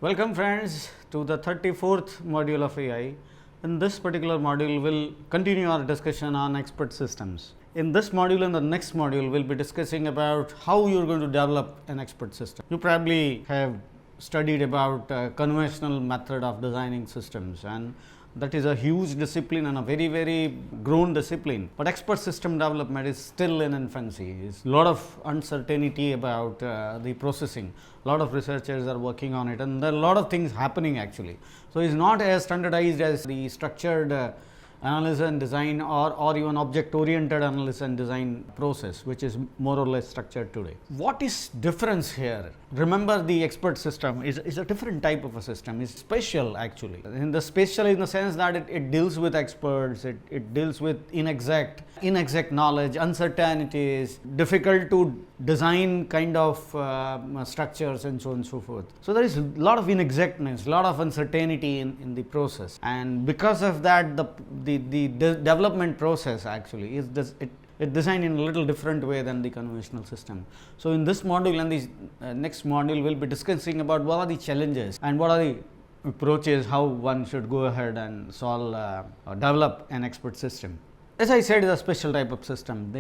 Welcome friends to the 34th module of AI. In this particular module, we'll continue our discussion on expert systems. In this module and the next module, we'll be discussing about how you're going to develop an expert system. You probably have studied about conventional method of designing systems, and that is a huge discipline and a very grown discipline. But expert system development is still in infancy. There's a lot of uncertainty about the processing. A lot of researchers are working on it, and there are a lot of things happening actually. So it's not as standardized as the structured analysis and design or even object oriented analysis and design process, which is more or less structured today. What is difference here? Remember, the expert system is a different type of a system. It's special actually. Special in the sense that it deals with experts, it deals with inexact knowledge, uncertainties, difficult to design kind of structures and so on and so forth. So there is a lot of inexactness, a lot of uncertainty in the process, and because of that the development process actually is it's designed in a little different way than the conventional system. So in this module and this next module, we'll be discussing about what are the challenges and what are the approaches how one should go ahead and solve or develop an expert system. As I said, it's a special type of system.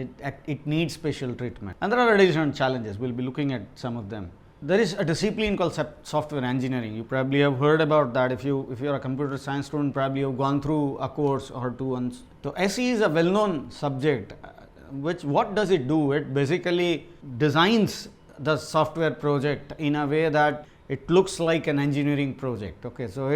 It needs special treatment, and there are additional challenges. We'll be looking at some of them. There is a discipline called software engineering. You probably have heard about that. If you're a computer science student, probably you've gone through a course or two. So SE is a well-known subject. What does it do? It basically designs the software project in a way that it looks like an engineering project. Okay, so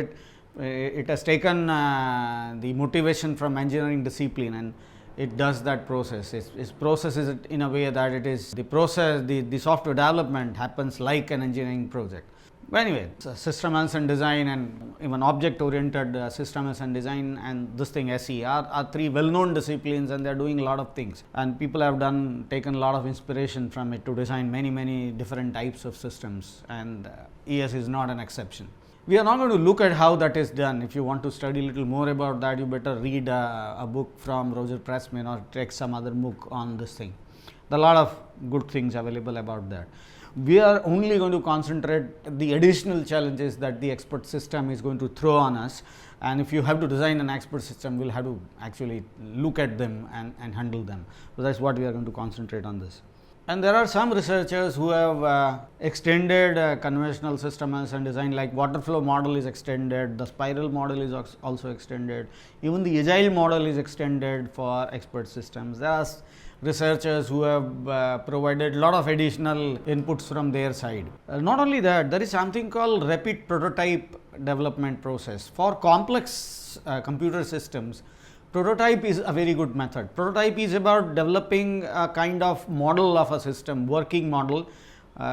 it has taken the motivation from engineering discipline, and it does that process. It processes it in a way that it is the process, the software development happens like an engineering project. But anyway, system analysis and design and even object oriented system analysis and design and this thing SE are three well known disciplines, and they are doing a lot of things, and people have taken a lot of inspiration from it to design many different types of systems, and ES is not an exception. We are not going to look at how that is done. If you want to study a little more about that, you better read a book from Roger Pressman or take some other book on this thing. There are a lot of good things available about that. We are only going to concentrate the additional challenges that the expert system is going to throw on us, and if you have to design an expert system, we'll have to actually look at them and handle them. So that's what we are going to concentrate on this. And there are some researchers who have extended conventional system analysis and design, like water flow model is extended, the spiral model is also extended, even the agile model is extended for expert systems. There are researchers who have provided a lot of additional inputs from their side. Not only that, there is something called rapid prototype development process. For complex computer systems, prototype is a very good method. Prototype is about developing a kind of model of a system, working model,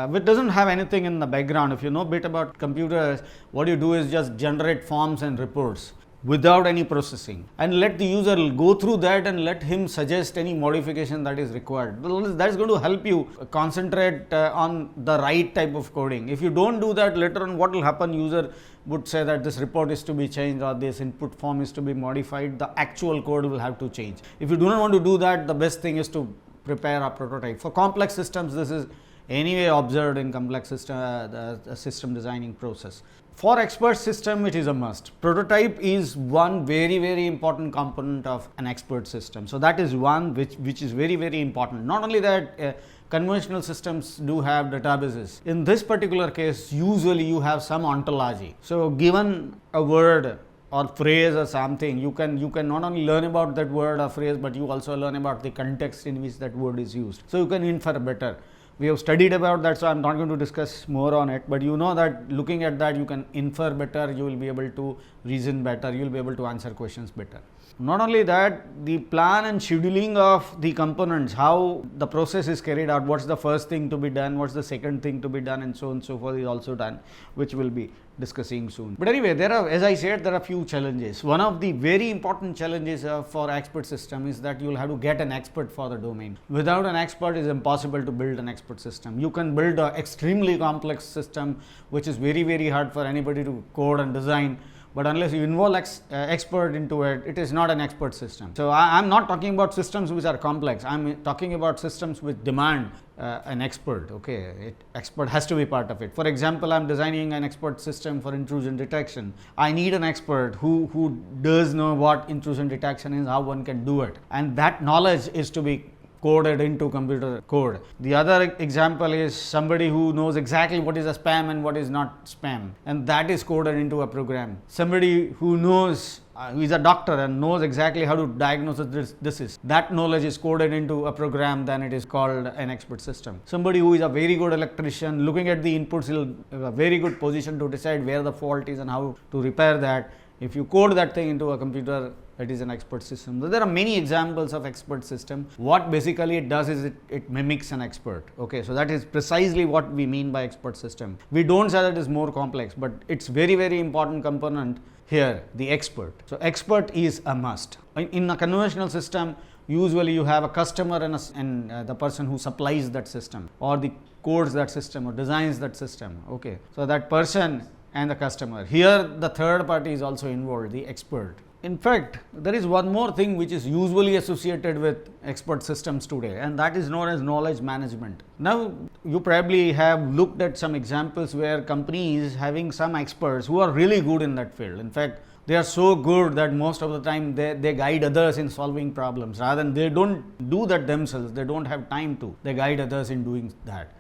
which doesn't have anything in the background. If you know a bit about computers, what you do is just generate forms and reports without any processing, and let the user go through that and let him suggest any modification that is required. That is going to help you concentrate on the right type of coding. If you don't do that, later on what will happen, user would say that this report is to be changed or this input form is to be modified. The actual code will have to change. If you do not want to do that, the best thing is to prepare a prototype. For complex systems, this is anyway observed in complex system designing process. For expert system, it is a must. Prototype is one very important component of an expert system. So that is one which is very important. Not only that, conventional systems do have databases. In this particular case, usually you have some ontology. So given a word or phrase or something, you can not only learn about that word or phrase, but you also learn about the context in which that word is used. So you can infer better. We have studied about that, so I am not going to discuss more on it, but you know that looking at that, you can infer better, you will be able to reason better, you will be able to answer questions better. Not only that, the plan and scheduling of the components, how the process is carried out, what's the first thing to be done, what's the second thing to be done, and so on and so forth is also done, which we'll be discussing soon. But anyway, as I said, there are few challenges. One of the very important challenges for expert system is that you will have to get an expert for the domain. Without an expert, it is impossible to build an expert system. You can build an extremely complex system, which is very hard for anybody to code and design, but unless you involve expert into it, it is not an expert system. So I'm not talking about systems which are complex. I'm talking about systems which demand an expert. Okay, expert has to be part of it. For example, I'm designing an expert system for intrusion detection. I need an expert who does know what intrusion detection is, how one can do it, and that knowledge is to be coded into computer code. The other example is somebody who knows exactly what is a spam and what is not spam, and that is coded into a program. Somebody who knows who is a doctor and knows exactly how to diagnose this disease, that knowledge is coded into a program, then it is called an expert system. Somebody who is a very good electrician, looking at the inputs, will have a very good position to decide where the fault is and how to repair that. If you code that thing into a computer, it is an expert system. So there are many examples of expert system. What basically it does is it mimics an expert. Okay, so that is precisely what we mean by expert system. We don't say that it is more complex, but it's very, very important component here, the expert. So expert is a must. In a conventional system, usually you have a customer and the person who supplies that system, or the codes that system, or designs that system. Okay, so that person and the customer. Here the third party is also involved, the expert. In fact, there is one more thing which is usually associated with expert systems today, and that is known as knowledge management. Now, you probably have looked at some examples where companies having some experts who are really good in that field. In fact, they are so good that most of the time they guide others in solving problems, rather than they don't do that themselves. They don't have time to. They guide others in doing that.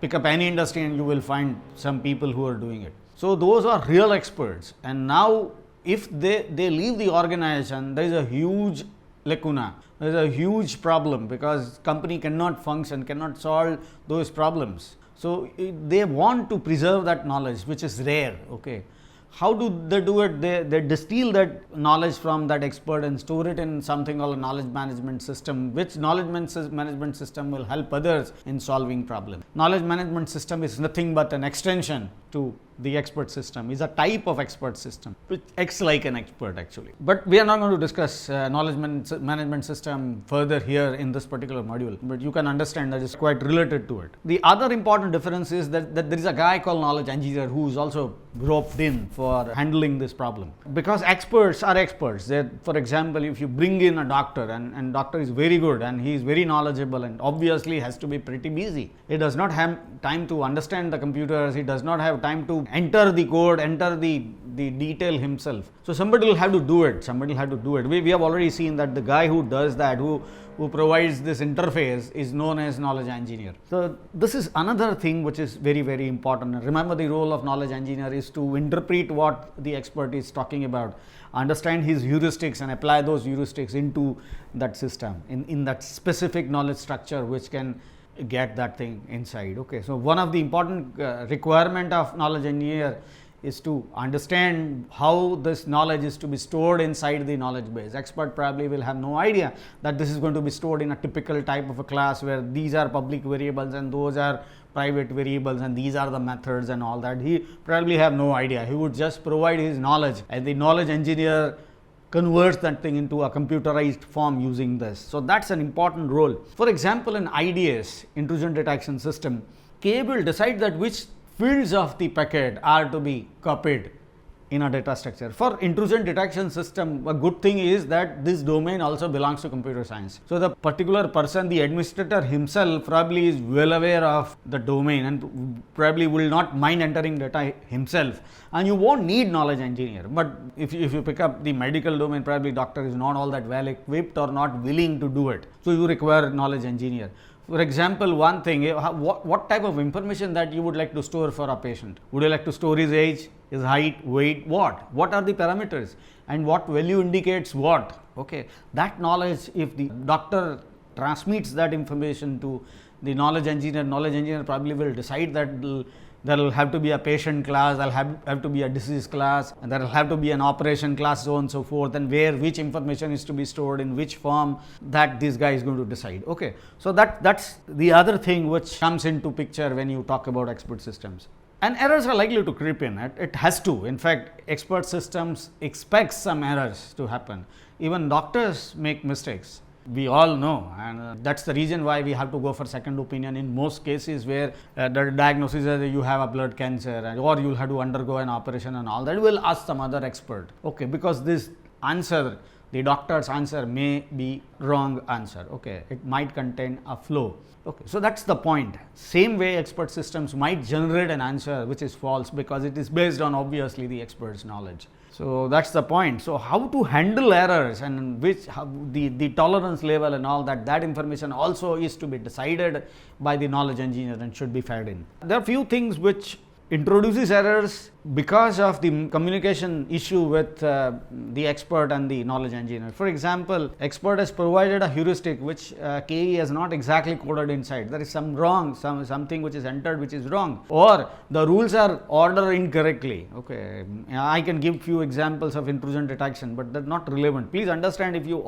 Pick up any industry and you will find some people who are doing it. So those are real experts, and now if they leave the organization, there is a huge lacuna, there is a huge problem, because company cannot function, cannot solve those problems. So they want to preserve that knowledge, which is rare. Okay, how do they do it? They distill that knowledge from that expert and store it in something called a knowledge management system, which knowledge management system will help others in solving problems. Knowledge management system is nothing but an extension to the expert system, is a type of expert system which acts like an expert actually. But we are not going to discuss knowledge management system further here in this particular module, but you can understand that it's quite related to it. The other important difference is that there is a guy called knowledge engineer who is also roped in for handling this problem, because experts are experts. For example, if you bring in a doctor and doctor is very good and he is very knowledgeable and obviously has to be pretty busy, he does not have time to understand the computers, he does not have time to enter the code, enter the detail himself. So somebody will have to do it. We have already seen that the guy who does that, who provides this interface, is known as knowledge engineer. So this is another thing which is very, very important. Remember, the role of knowledge engineer is to interpret what the expert is talking about, understand his heuristics and apply those heuristics into that system, in that specific knowledge structure which can get that thing inside. Okay, so one of the important requirement of knowledge engineer is to understand how this knowledge is to be stored inside the knowledge base. Expert probably will have no idea that this is going to be stored in a typical type of a class where these are public variables and those are private variables and these are the methods and all that. He probably have no idea. He would just provide his knowledge, and the knowledge engineer converts that thing into a computerized form using this. So that's an important role. For example, in IDS, intrusion detection system, K will decide that which fields of the packet are to be copied in a data structure. For intrusion detection system, a good thing is that this domain also belongs to computer science. So the particular person, the administrator himself, probably is well aware of the domain and probably will not mind entering data himself, and you won't need knowledge engineer. But if you pick up the medical domain, probably doctor is not all that well equipped or not willing to do it, so you require knowledge engineer. For example, one thing, what type of information that you would like to store for a patient? Would you like to store his age, his height, weight, what are the parameters, and what value indicates what? Okay, that knowledge, if the doctor transmits that information to the knowledge engineer probably will decide that there will have to be a patient class, there will have to be a disease class, and there will have to be an operation class, so on and so forth, and which information is to be stored in which form, that this guy is going to decide. Okay, so that's the other thing which comes into picture when you talk about expert systems. And errors are likely to creep in. It has to. In fact, expert systems expect some errors to happen. Even doctors make mistakes. we all know, and that's the reason why we have to go for second opinion in most cases where the diagnosis is that you have a blood cancer or you'll have to undergo an operation and all that. We'll ask some other expert, okay, because this answer, the doctor's answer may be wrong answer, okay, it might contain a flaw. Okay, so that's the point. Same way expert systems might generate an answer which is false because it is based on obviously the expert's knowledge. So that's the point. So how to handle errors and the tolerance level and all that information also is to be decided by the knowledge engineer and should be fed in. There are few things which introduces errors because of the communication issue with the expert and the knowledge engineer. For example, expert has provided a heuristic which KE has not exactly coded inside. There is some wrong, something which is entered which is wrong, or the rules are ordered incorrectly. Okay, I can give few examples of intrusion detection, but that's not relevant. Please understand, if you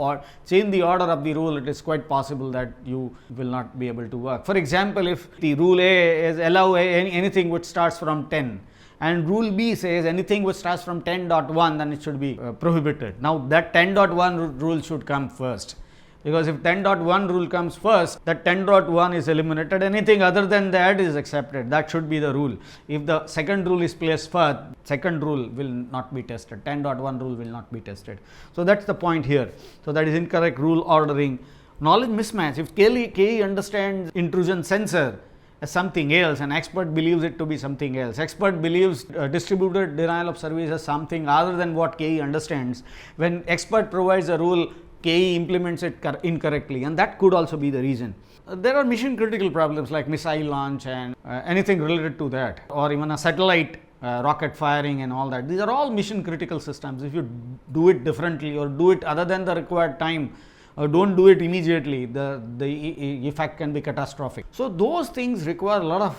change the order of the rule, it is quite possible that you will not be able to work. For example, if the rule A is allow anything which starts from 10, and rule B says anything which starts from 10.1, then it should be prohibited. Now that 10.1 rule should come first, because if 10.1 rule comes first, that 10.1 is eliminated, anything other than that is accepted. That should be the rule. If the second rule is placed first, second rule will not be tested, 10.1 rule will not be tested. So that's the point here. So that is incorrect rule ordering. Knowledge mismatch. If KE understands intrusion sensor as something else and expert believes it to be something else, expert believes distributed denial of service as something other than what KE understands, when expert provides a rule, KE implements it incorrectly, and that could also be the reason. There are mission critical problems like missile launch and anything related to that, or even a satellite rocket firing and all that. These are all mission critical systems. If you do it differently or do it other than the required time, or don't do it immediately, the effect can be catastrophic. So those things require a lot of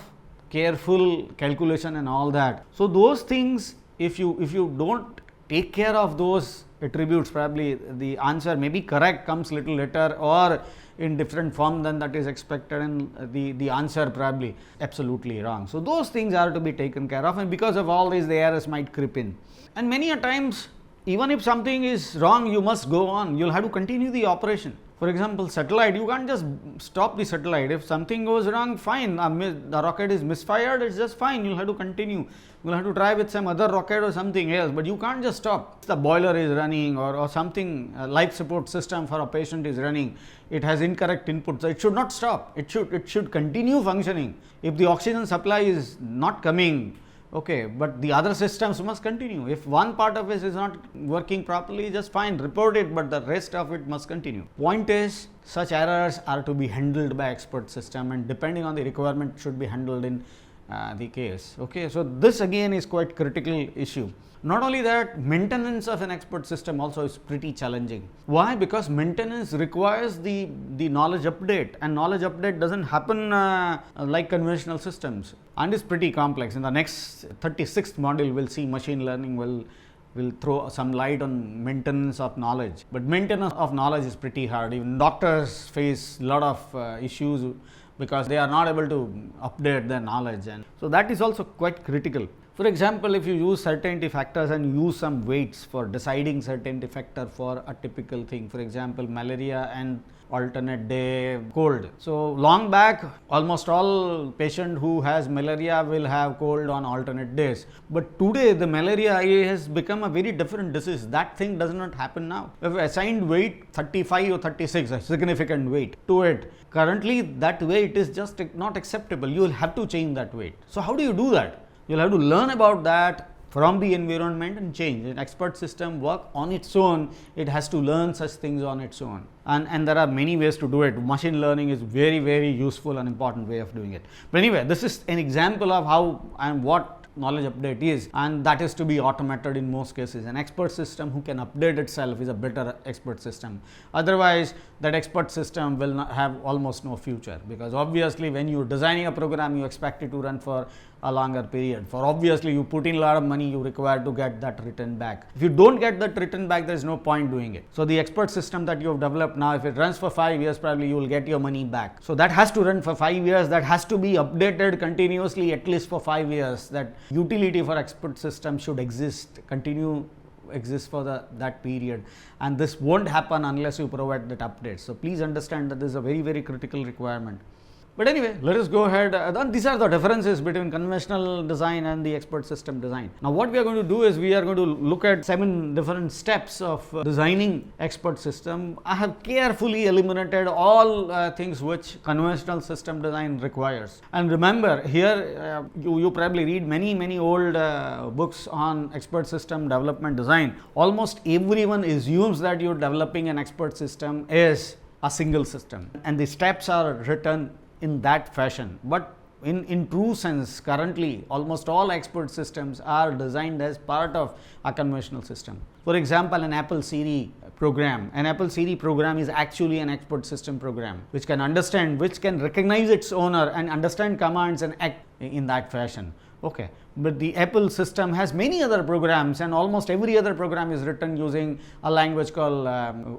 careful calculation and all that. So those things, if you don't take care of those attributes, probably the answer may be correct, comes little later, or in different form than that is expected, and the answer probably absolutely wrong. So those things are to be taken care of, and because of all this, the errors might creep in. And many a times, even if something is wrong, you must go on. You'll have to continue the operation. For example, satellite, you can't just stop the satellite. If something goes wrong, fine. The rocket is misfired, it's just fine. You'll have to continue. You'll have to try with some other rocket or something else, but you can't just stop. The boiler is running, or something, life support system for a patient is running. It has incorrect input, so it should not stop. It should continue functioning. If the oxygen supply is not coming, okay, but the other systems must continue. If one part of it is not working properly, just fine, report it, but the rest of it must continue. Point is, such errors are to be handled by expert system, and depending on the requirement should be handled in the case. Okay, so this again is quite critical issue. Not only that, maintenance of an expert system also is pretty challenging. Why? Because maintenance requires the knowledge update, and knowledge update doesn't happen like conventional systems, and is pretty complex. In the next 36th module, we'll see machine learning will throw some light on maintenance of knowledge. But maintenance of knowledge is pretty hard. Even doctors face a lot of issues because they are not able to update their knowledge, and so that is also quite critical. For example, if you use certainty factors and use some weights for deciding certainty factor for a typical thing, for example, malaria and alternate day cold. So long back, almost all patient who has malaria will have cold on alternate days. But today the malaria has become a very different disease. That thing does not happen now. If assigned weight 35 or 36, a significant weight to it, currently that weight is just not acceptable. You will have to change that weight. So how do you do that? You'll have to learn about that from the environment and change. An expert system work on its own, it has to learn such things on its own. And there are many ways to do it. Machine learning is very, very useful and important way of doing it. But anyway, this is an example of how and what knowledge update is, and that is to be automated in most cases. An expert system who can update itself is a better expert system. Otherwise, that expert system will not have almost no future, because obviously when you are designing a program, you expect it to run for a longer period. For obviously you put in a lot of money, you require to get that return back. If you don't get that return back, there is no point doing it. So the expert system that you have developed now, if it runs for 5 years, probably you will get your money back. So that has to run for 5 years, that has to be updated continuously at least for 5 years. That utility for expert system should exist, continue exist for that period, and this won't happen unless you provide that update. So please understand that this is a very, very critical requirement. But anyway, let us go ahead. These are the differences between conventional design and the expert system design. Now what we are going to do is we are going to look at 7 different steps of designing expert system. I have carefully eliminated all things which conventional system design requires. And remember, here you probably read many old books on expert system development design. Almost everyone assumes that you're developing an expert system is a single system, and the steps are written in that fashion. But in true sense, currently almost all expert systems are designed as part of a conventional system. For example, an Apple Siri program. An Apple Siri program is actually an expert system program which can understand, which can recognize its owner and understand commands and act in that fashion. Okay, but the Apple system has many other programs, and almost every other program is written using a language called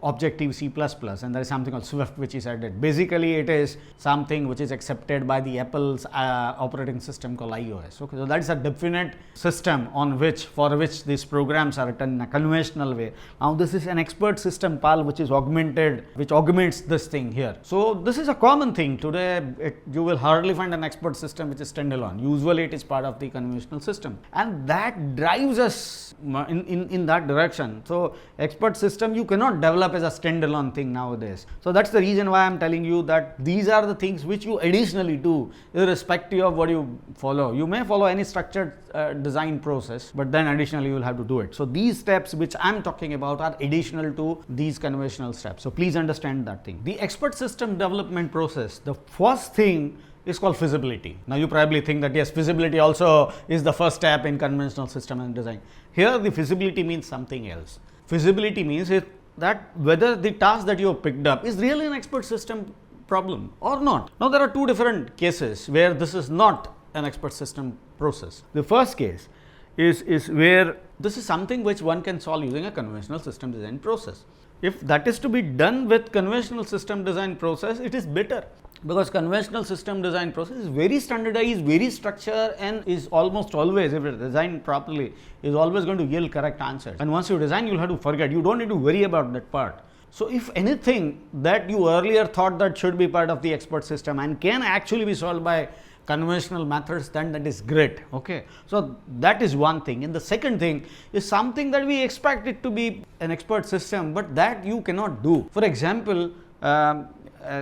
Objective C++, and there is something called Swift which is added. Basically, it is something which is accepted by the Apple's operating system called iOS. Okay, so that is a definite system on which, for which these programs are written in a conventional way. Now this is an expert system, PAL, which is augmented, which augments this thing here. So this is a common thing today. You will hardly find an expert system which is standalone. Usually it is part of the conventional system, and that drives us in that direction. So expert system you cannot develop as a standalone thing nowadays. So that's the reason why I am telling you that these are the things which you additionally do irrespective of what you follow. You may follow any structured design process, but then additionally you will have to do it. So these steps which I am talking about are additional to these conventional steps. So please understand that thing. The expert system development process, the first thing is called feasibility. Now you probably think that yes, feasibility also is the first step in conventional system and design. Here the feasibility means something else. Feasibility means that whether the task that you have picked up is really an expert system problem or not. Now there are two different cases where this is not an expert system process. The first case is where this is something which one can solve using a conventional system design process. If that is to be done with conventional system design process, it is better, because conventional system design process is very standardized, very structured, and is almost always, if it is designed properly, is always going to yield correct answers. And once you design, you will have to forget. You don't need to worry about that part. So if anything that you earlier thought that should be part of the expert system and can actually be solved by conventional methods, then that is great. Okay, so that is one thing. And the second thing is something that we expect it to be an expert system, but that you cannot do. For example,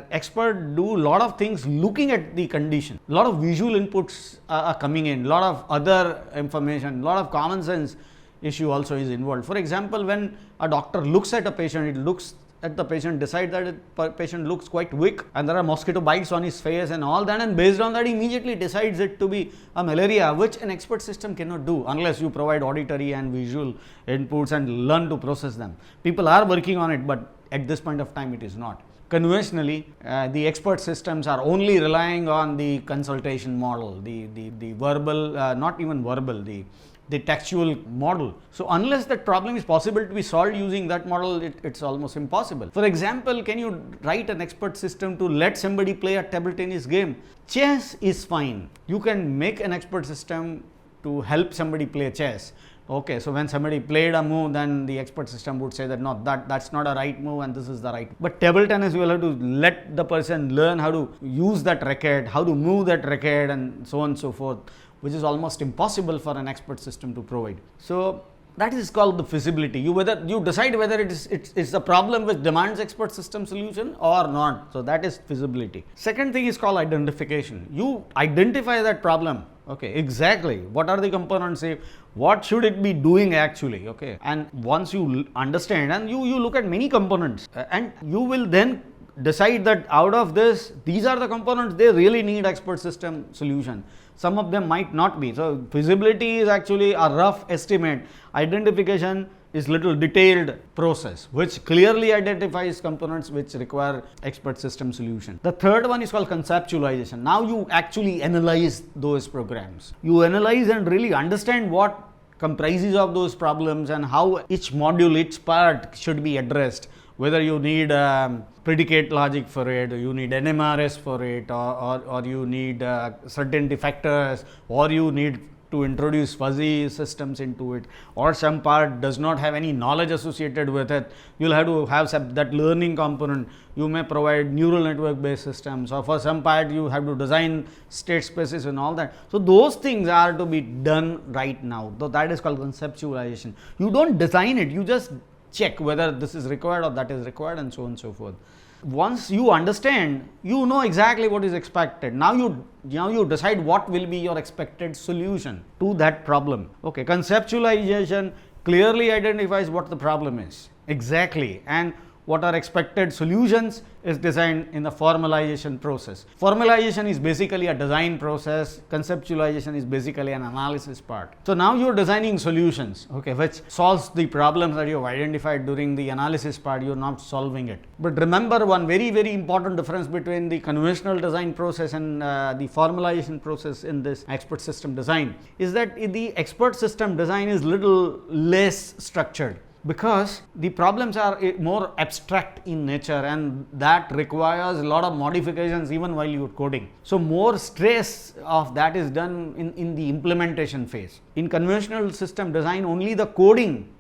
expert do a lot of things looking at the condition. A lot of visual inputs are coming in, a lot of other information, a lot of common sense issue also is involved. For example, when a doctor looks at a patient, it looks at the patient, decide that the patient looks quite weak and there are mosquito bites on his face and all that, and based on that immediately decides it to be a malaria, which an expert system cannot do unless you provide auditory and visual inputs and learn to process them. People are working on it, but at this point of time it is not. Conventionally, the expert systems are only relying on the consultation model, the verbal, not even verbal, the textual model. So unless that problem is possible to be solved using that model, it's almost impossible. For example, can you write an expert system to let somebody play a table tennis game? Chess is fine. You can make an expert system to help somebody play chess. Okay, so when somebody played a move, then the expert system would say that no, that's not a right move and this is the right. But table tennis, you will have to let the person learn how to use that racket, how to move that racket, and so on and so forth, which is almost impossible for an expert system to provide. So that is called the feasibility. You decide whether it's a problem which demands expert system solution or not. So that is feasibility. Second thing is called identification. You identify that problem. Okay, exactly. What are the components? What should it be doing actually? Okay, and once you understand and you look at many components, and you will then decide that out of this, these are the components they really need expert system solution. Some of them might not be. So feasibility is actually a rough estimate. Identification is little detailed process which clearly identifies components which require expert system solution. The third one is called conceptualization. Now you actually analyze those programs. You analyze and really understand what comprises of those problems and how each module, each part should be addressed. Whether you need predicate logic for it, or you need NMRS for it, or you need certainty factors, or you need to introduce fuzzy systems into it, or some part does not have any knowledge associated with it, you'll have to have that learning component. You may provide neural network based systems, or for some part you have to design state spaces and all that. So those things are to be done right now. So that is called conceptualization. You don't design it, you just check whether this is required or that is required, and so on and so forth. Once you understand, you know exactly what is expected. Now you decide what will be your expected solution to that problem. Okay, conceptualization clearly identifies what the problem is exactly, and what are expected solutions is designed in the formalization process. Formalization is basically a design process, conceptualization is basically an analysis part. So now you're designing solutions, okay, which solves the problems that you've identified during the analysis part. You're not solving it. But remember, one very, very important difference between the conventional design process and the formalization process in this expert system design is that the expert system design is little less structured, because the problems are more abstract in nature, and that requires a lot of modifications even while you're coding. So more stress of that is done in the implementation phase. In conventional system design, only the coding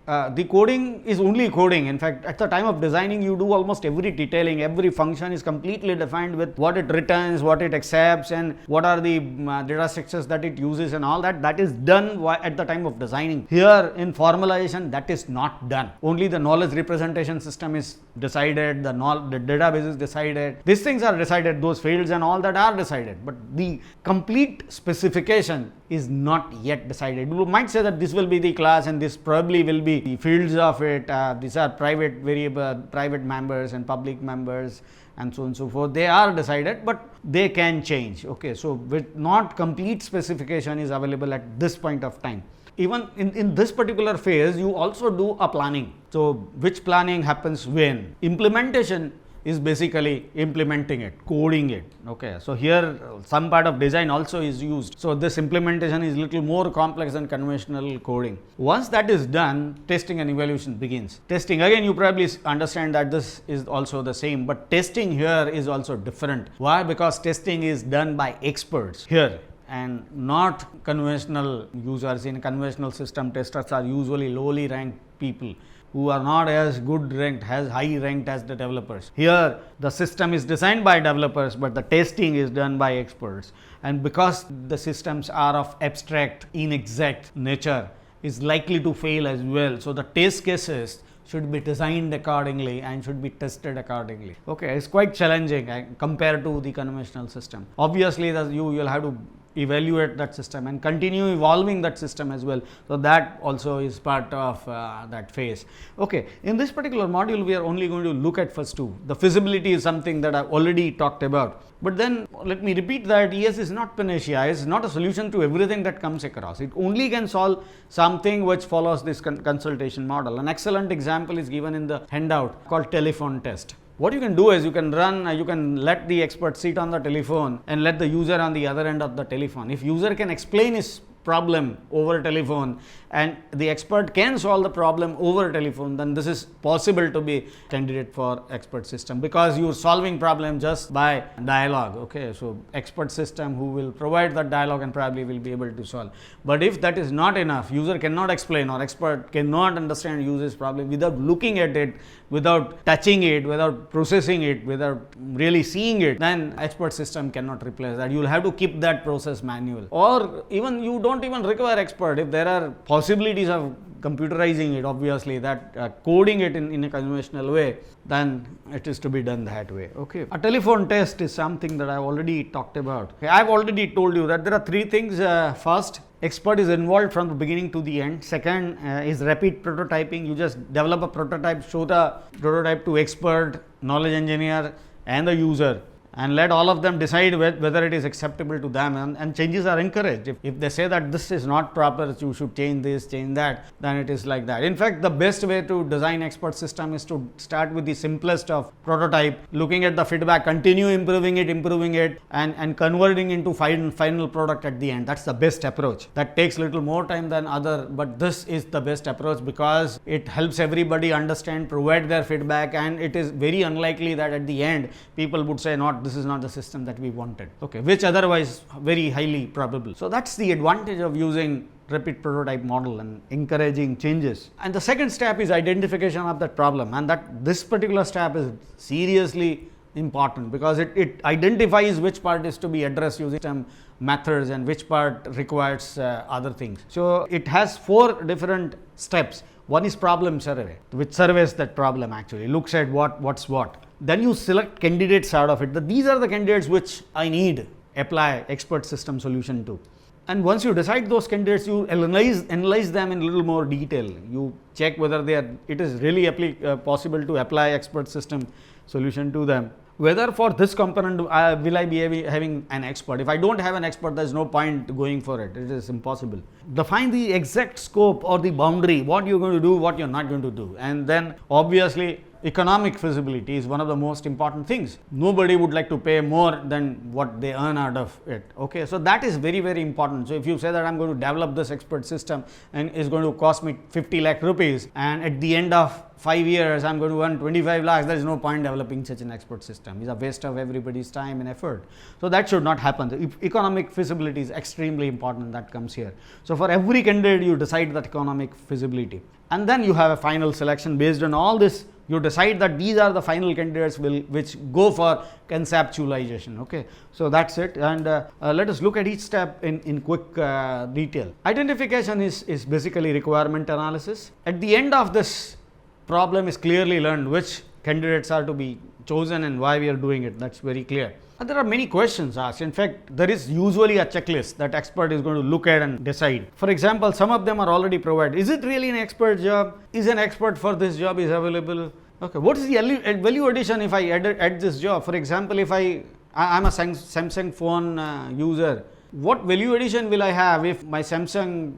is only coding. In fact, at the time of designing, you do almost every detailing. Every function is completely defined with what it returns, what it accepts, and what are the data structures that it uses, and all that. That is done at the time of designing. Here in formalization, that is not done. Only the knowledge representation system is decided, the database is decided. These things are decided, those fields and all that are decided, but the complete specification is not yet decided. You might say that this will be the class and this probably will be the fields of it. These are private variable, private members and public members, and so on and so forth. They are decided, but they can change. Okay, so with not complete specification is available at this point of time. Even in this particular phase, you also do a planning. So which planning happens when? Implementation is basically implementing it, coding it. Okay, so here some part of design also is used. So this implementation is little more complex than conventional coding. Once that is done, testing and evaluation begins. Testing, again, you probably understand that this is also the same, but testing here is also different. Why? Because testing is done by experts here and not conventional users. In conventional system, testers are usually lowly ranked people who are not as good ranked, as high ranked as the developers. Here the system is designed by developers, but the testing is done by experts, and because the systems are of abstract, inexact nature, is likely to fail as well. So the test cases should be designed accordingly and should be tested accordingly. Okay, it's quite challenging compared to the conventional system. Obviously, you will have to evaluate that system and continue evolving that system as well. So that also is part of that phase. Okay, in this particular module, we are only going to look at first two. The feasibility is something that I've already talked about. But then let me repeat that ES is not panacea, it's not a solution to everything that comes across. It only can solve something which follows this consultation model. An excellent example is given in the handout called telephone test. What you can do is you can let the expert sit on the telephone and let the user on the other end of the telephone. If user can explain his problem over telephone and the expert can solve the problem over telephone, then this is possible to be candidate for expert system, because you are solving problem just by dialogue. Okay, so expert system who will provide that dialogue and probably will be able to solve. But if that is not enough, user cannot explain or expert cannot understand user's problem without looking at it, without touching it, without processing it, without really seeing it, then expert system cannot replace that. You will have to keep that process manual, or even you don't even require expert. If there are possibilities of computerizing it, obviously that coding it in a conventional way, then it is to be done that way. Okay, a telephone test is something that I have already talked about. Okay, I have already told you that there are three things. First, expert is involved from the beginning to the end. Second is rapid prototyping. You just develop a prototype, show the prototype to expert, knowledge engineer and the user, and let all of them decide whether it is acceptable to them, and changes are encouraged. If they say that this is not proper, you should change this, change that, then it is like that. In fact, the best way to design expert system is to start with the simplest of prototype, looking at the feedback, continue improving it, and converting into final product at the end. That's the best approach. That takes little more time than other, but this is the best approach because it helps everybody understand, provide their feedback, and it is very unlikely that at the end people would say not this is not the system that we wanted, okay, which otherwise very highly probable. So that's the advantage of using rapid prototype model and encouraging changes. And the second step is identification of that problem, and that this particular step is seriously important because it identifies which part is to be addressed using some methods and which part requires other things. So it has 4 different steps. One is problem survey, which surveys that problem, actually looks at what's what. Then you select candidates out of it. These are the candidates which I need apply expert system solution to. And once you decide those candidates, you analyze them in a little more detail. You check whether it is really possible to apply expert system solution to them. Whether for this component will I be having an expert. If I don't have an expert, there is no point going for it. It is impossible. Define the exact scope or the boundary, what you are going to do, what you are not going to do. And then obviously economic feasibility is one of the most important things. Nobody would like to pay more than what they earn out of it. Okay, so that is very, very important. So if you say that I am going to develop this expert system and it's going to cost me 50 lakh rupees, and at the end of 5 years I am going to earn 25 lakhs, there is no point developing such an expert system. It's a waste of everybody's time and effort. So that should not happen. Economic feasibility is extremely important, that comes here. So for every candidate you decide that economic feasibility, and then you have a final selection. Based on all this, you decide that these are the final candidates which go for conceptualization. Okay, so that's it. And let us look at each step in quick detail. Identification is basically requirement analysis. At the end of this problem is clearly learned which candidates are to be chosen and why we are doing it. That's very clear. And there are many questions asked. In fact, there is usually a checklist that expert is going to look at and decide. For example, some of them are already provided. Is it really an expert job? Is an expert for this job is available? Okay, what is the value addition if I add this job? For example, if I'm a Samsung phone user, what value addition will I have if my Samsung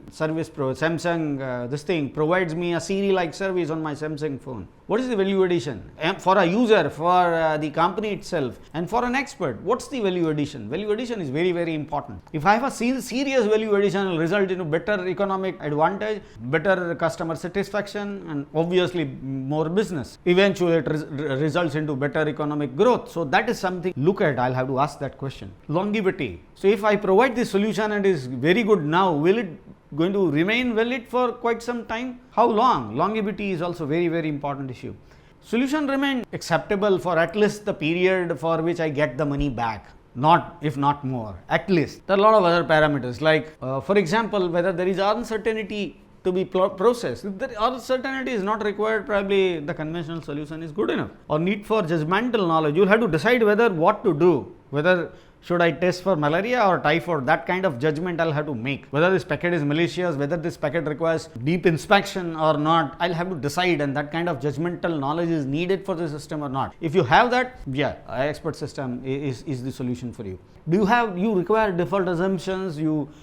this thing provides me a Siri like service on my Samsung phone? What is the value addition for a user, for the company itself, and for an expert? What's the value addition? Value addition is very, very important. If I have a serious value addition, it will result in better economic advantage, better customer satisfaction, and obviously more business. Eventually it results into better economic growth. So that is something look at. I'll have to ask that question. Longevity. So if I provide this solution and it is very good now, will it going to remain valid for quite some time? How long? Longevity is also very, very important issue. Solution remain acceptable for at least the period for which I get the money back, not if not more, at least. There are a lot of other parameters like for example, whether there is uncertainty to be processed. If the uncertainty is not required, probably the conventional solution is good enough. Or need for judgmental knowledge. You will have to decide whether what to do, whether should I test for malaria or typhoid. That kind of judgment I'll have to make. Whether this packet is malicious, whether this packet requires deep inspection or not, I'll have to decide, and that kind of judgmental knowledge is needed for the system or not. If you have that, yeah, expert system is the solution for you. You require default assumptions?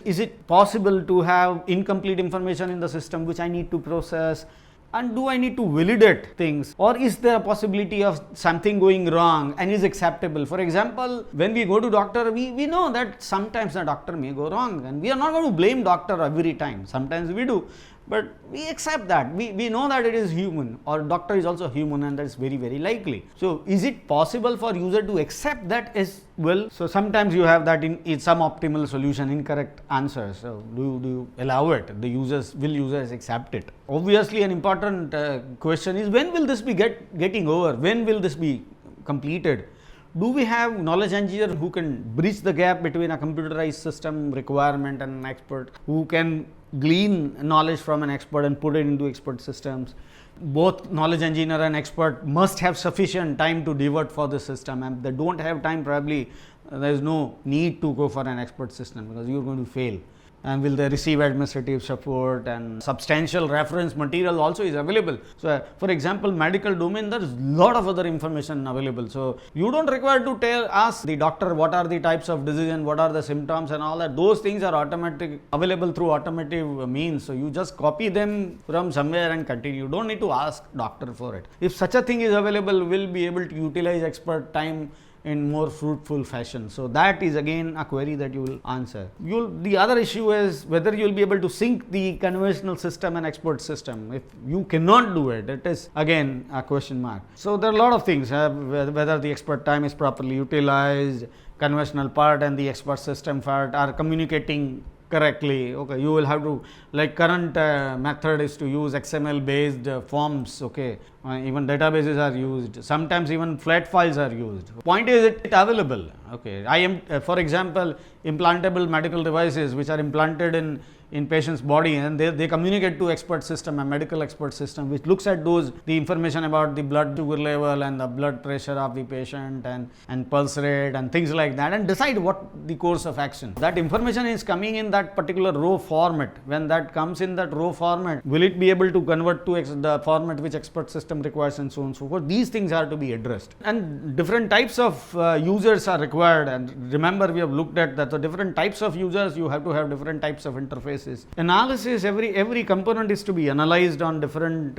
Is it possible to have incomplete information in the system which I need to process? And do I need to validate things, or is there a possibility of something going wrong and is acceptable? For example, when we go to doctor, we know that sometimes the doctor may go wrong, and we are not going to blame doctor every time. Sometimes we do, but we accept that. We know that it is human, or doctor is also human, and that is very, very likely. So is it possible for user to accept that as well? So sometimes you have that in some optimal solution, incorrect answer. So do you allow it? Will users accept it? Obviously, an important question is, when will this be getting over? When will this be completed? Do we have knowledge engineer who can bridge the gap between a computerized system requirement and an expert, who can glean knowledge from an expert and put it into expert systems? Both knowledge engineer and expert must have sufficient time to devote for the system, and they don't have time, probably there is no need to go for an expert system because you are going to fail. And will they receive administrative support, and substantial reference material also is available. So for example, medical domain, there is a lot of other information available. So you don't require to ask the doctor what are the types of disease and what are the symptoms and all that. Those things are available through automative means. So you just copy them from somewhere and continue. You don't need to ask doctor for it. If such a thing is available, we'll be able to utilize expert time in more fruitful fashion. So that is again a query that you will answer. The other issue is whether you will be able to sync the conventional system and expert system. If you cannot do it, it is again a question mark. So there are a lot of things, whether the expert time is properly utilized, conventional part and the expert system part are communicating correctly. Okay, you will have to, like current method is to use XML based forms. Okay, even databases are used, sometimes even flat files are used. Point is it available. Okay, I am for example implantable medical devices which are implanted in patient's body, and they communicate to expert system, a medical expert system, which looks at the information about the blood sugar level and the blood pressure of the patient and pulse rate and things like that, and decide what the course of action. That information is coming in that particular raw format. When that comes in that raw format, will it be able to convert to the format which expert system requires, and so on and so forth. These things are to be addressed, and different types of users are required. And remember, we have looked at that the different types of users, you have to have different types of interfaces. Analysis, every component is to be analyzed on different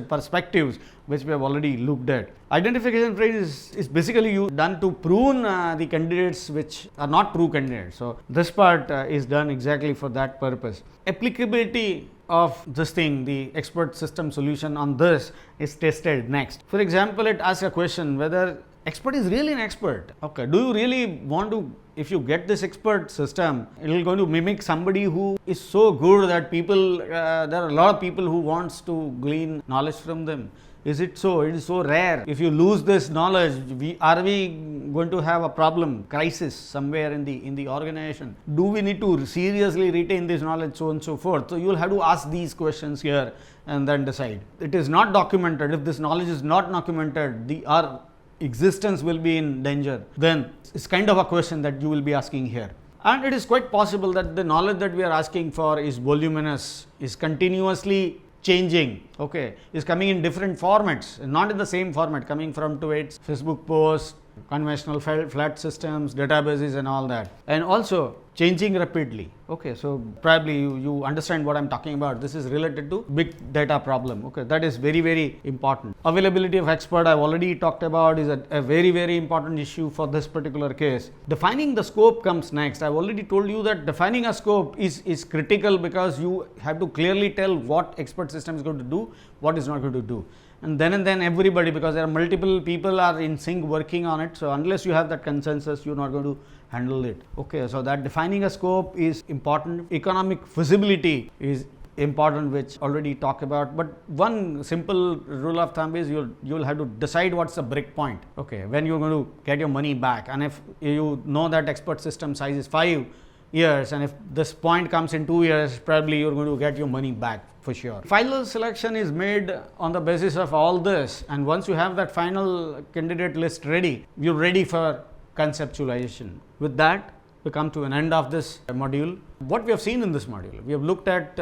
perspectives, which we have already looked at. Identification phase is basically done to prune the candidates which are not true candidates. So this part is done exactly for that purpose. Applicability of this thing, the expert system solution on this, is tested next. For example, it asks a question whether expert is really an expert. Okay, do you really want to, if you get this expert system, it is going to mimic somebody who is so good that people, there are a lot of people who wants to glean knowledge from them. Is it so? It is so rare. If you lose this knowledge, are we going to have a problem, crisis somewhere in the organization? Do we need to seriously retain this knowledge, so on and so forth? So you will have to ask these questions here and then decide. It is not documented. If this knowledge is not documented, our existence will be in danger. Then it's kind of a question that you will be asking here. And it is quite possible that the knowledge that we are asking for is voluminous, is continuously changing, okay, is coming in different formats, not in the same format, coming from tweets, Facebook posts, conventional flat systems, databases and all that, and also changing rapidly. Okay, so probably you understand what I'm talking about. This is related to big data problem. Okay, that is very, very important. Availability of expert, I've already talked about, is a very, very important issue for this particular case. Defining the scope comes next. I've already told you that defining a scope is critical, because you have to clearly tell what expert system is going to do, what is not going to do. And then everybody, because there are multiple people are in sync working on it, so unless you have that consensus, you're not going to handle it. Okay, so that defining a scope is important. Economic feasibility is important, which already talked about, but one simple rule of thumb is you'll have to decide what's the break point. Okay, when you're going to get your money back, and if you know that expert system size is 5 years, and if this point comes in 2 years, probably you're going to get your money back for sure. Final selection is made on the basis of all this, and once you have that final candidate list ready, you're ready for conceptualization. With that, we come to an end of this module. What we have seen in this module, we have looked at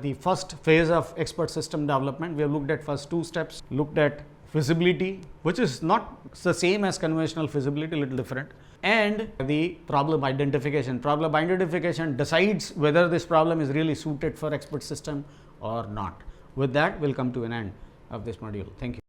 the first phase of expert system development. We have looked at first 2 steps, looked at feasibility, which is not the same as conventional feasibility, a little different, and the problem identification. Problem identification decides whether this problem is really suited for expert system or not. With that, we'll come to an end of this module. Thank you.